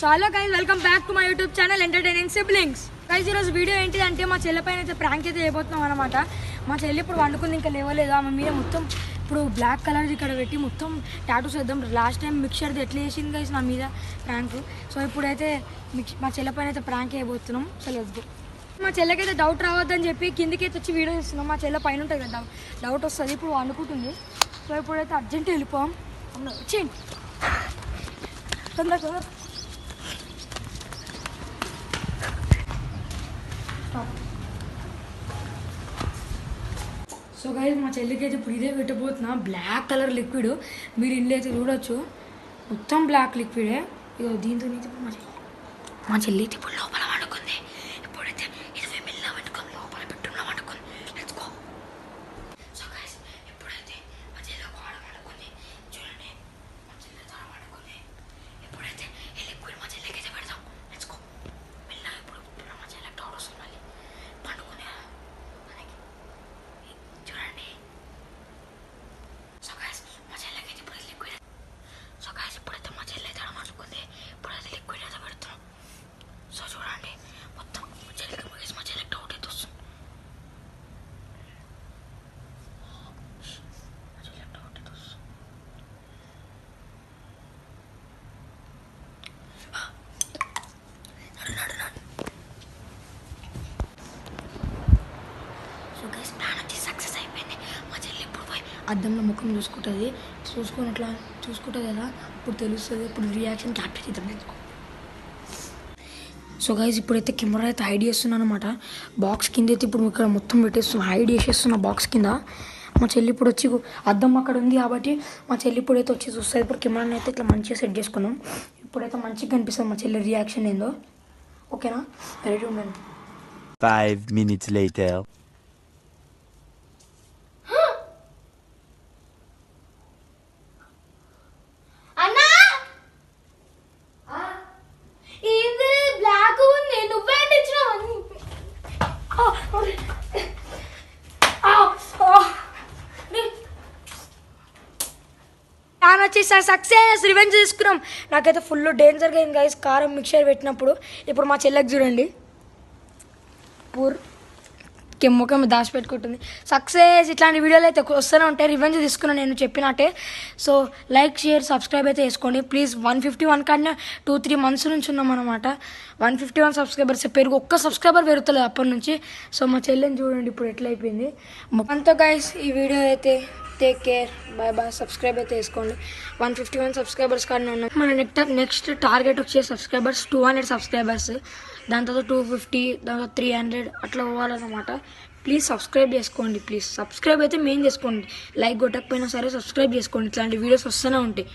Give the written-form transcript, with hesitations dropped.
చాలా guys welcome back to my YouTube channel entertaining siblings. Guys ఈరోజు video ఏంటిదంటే మా చెల్లె పైన అయితే ప్రాంక్ అయితే చేయబోతున్నాం అనమాట. మా చెల్లి ఇప్పుడు వండుకుంది, ఇంకా లేవలేదు. ఆమె మీద మొత్తం ఇప్పుడు బ్లాక్ కలర్ ఇక్కడ పెట్టి మొత్తం టాటూస్ వేద్దాం. లాస్ట్ టైం మిక్చర్ది ఎట్లా చేసింది గైస్ నా మీద ప్రాంక్. సో ఇప్పుడైతే మా చెల్లె పైన అయితే ప్రాంక్ చేయబోతున్నాం. So let's go. మా చెల్లెకైతే డౌట్ రావద్దని చెప్పి కిందికి అయితే వచ్చి వీడియో చేస్తున్నాం. మా చెల్లె పైన ఉంటుంది కదా, డౌట్ వస్తుంది. ఇప్పుడు వండుకుంటుంది. సో ఇప్పుడైతే అర్జెంట్ వెళ్ళిపోయాం. వచ్చేయండి తొందర. సో గైస్ మా చెల్లికి అయితే ఇప్పుడు ఇదే పెట్టబోతున్నా. బ్లాక్ కలర్ లిక్విడ్ మీరు ఇంట్లో అయితే చూడొచ్చు, మొత్తం బ్లాక్ లిక్విడే. ఇదో దీంతో మా చెల్లి అయితే ఇప్పుడు లోపల వండుకుంది. ఇప్పుడైతే ఇది మెల్ల వండుకొని లోపల పెట్టుకున్నా వండుకుంది. Let's go. సో గైస్ ఇప్పుడైతే మా చెల్లి ఒక వండుకుంది. చూడండి మా చెల్లి త్వర వండుకుంది. ఇప్పుడైతే ఈ లిక్విడ్ మా చెల్లికి అయితే పెడతాం. Let's go. మెల్ల ఇప్పుడు మా చెల్లికి డౌట్ వస్తుంది. మళ్ళీ పండుకునే చూడండి. సో గైస్ మా చెల్లికి అయితే ఇప్పుడు లిక్విడ్. సో గైస్ ఇప్పుడైతే మా చెల్లి అయితే వండుకుంది. ఇప్పుడైతే లిక్విడ్ అయితే పెడుతున్నాం. సో చూడండి మొత్తం మా చెల్లికి డౌట్ అయితే వస్తుంది. సో గైస్ ప్లాన్ వచ్చి సక్సెస్ అయిపోయింది. మా చెల్లి ఇప్పుడు పోయి అద్దంలో ముఖం చూసుకుంటుంది. చూసుకుంటుంది కదా, ఇప్పుడు తెలుస్తుంది. ఇప్పుడు రియాక్షన్ క్యాప్చర్ చేద్దాం. సో గైస్ ఇప్పుడైతే కెమెరా అయితే హైడ్ చేస్తున్నాను అనమాట. బాక్స్ కింద అయితే ఇప్పుడు ఇక్కడ మొత్తం పెట్టేస్తున్నా, హైడ్ చేసేస్తున్నా బాక్స్ కింద. మా చెల్లి ఇప్పుడు వచ్చి అద్దం అక్కడ ఉంది కాబట్టి మా చెల్లి ఇప్పుడైతే వచ్చి చూస్తుంది. ఇప్పుడు కెమెరాని అయితే ఇట్లా మంచిగా సెట్ చేసుకున్నాం. ఇప్పుడైతే మంచిగా కనిపిస్తుంది మా చెల్లి రియాక్షన్ ఏందో. ఓకేనా, రెడీ ఉండండి. 5 minutes later. సక్సెస్ రివెంజ్ తీసుకున్నాం. నాకైతే ఫుల్ డేంజర్గా అయింది గైస్ కారం మిక్చర్ పెట్టినప్పుడు. ఇప్పుడు మా చెల్లెకి చూడండి ముఖం దాచిపెట్టుకుంటుంది. సక్సెస్. ఇట్లాంటి వీడియోలు అయితే వస్తూనే ఉంటాయి. రివెంజ్ తీసుకున్నాను నేను చెప్పినట్టే. సో లైక్ షేర్ సబ్స్క్రైబ్ అయితే చేసుకోండి ప్లీజ్. 151 కన్నా 2-3 months నుంచి ఉన్నాం అనమాట. 151 సబ్స్క్రైబర్స్ పెరుగు, ఒక్క సబ్స్క్రైబర్ పెరుగుతలేదు అప్పటి నుంచి. సో మా చెల్లెని చూడండి ఇప్పుడు ఎట్లా అయిపోయింది. అంతా గైస్ ఈ వీడియో అయితే take care, bye bye. Subscribe అయితే వేసుకోండి. 151 సబ్స్క్రైబర్స్ కానీ ఉన్నాం. మన నెక్స్ట్ టార్గెట్ వచ్చే సబ్స్క్రైబర్స్ 200 సబ్స్క్రైబర్స్. దాని తర్వాత 250, దాని తర్వాత 300 అట్లా పోవాలన్నమాట. ప్లీజ్ సబ్స్క్రైబ్ చేసుకోండి ప్లీజ్. సబ్స్క్రైబ్ అయితే మెయిన్ చేసుకోండి. లైక్ కొట్టకపోయినా సరే సబ్స్క్రైబ్ చేసుకోండి. ఇట్లాంటి వీడియోస్ వస్తూనే ఉంటాయి.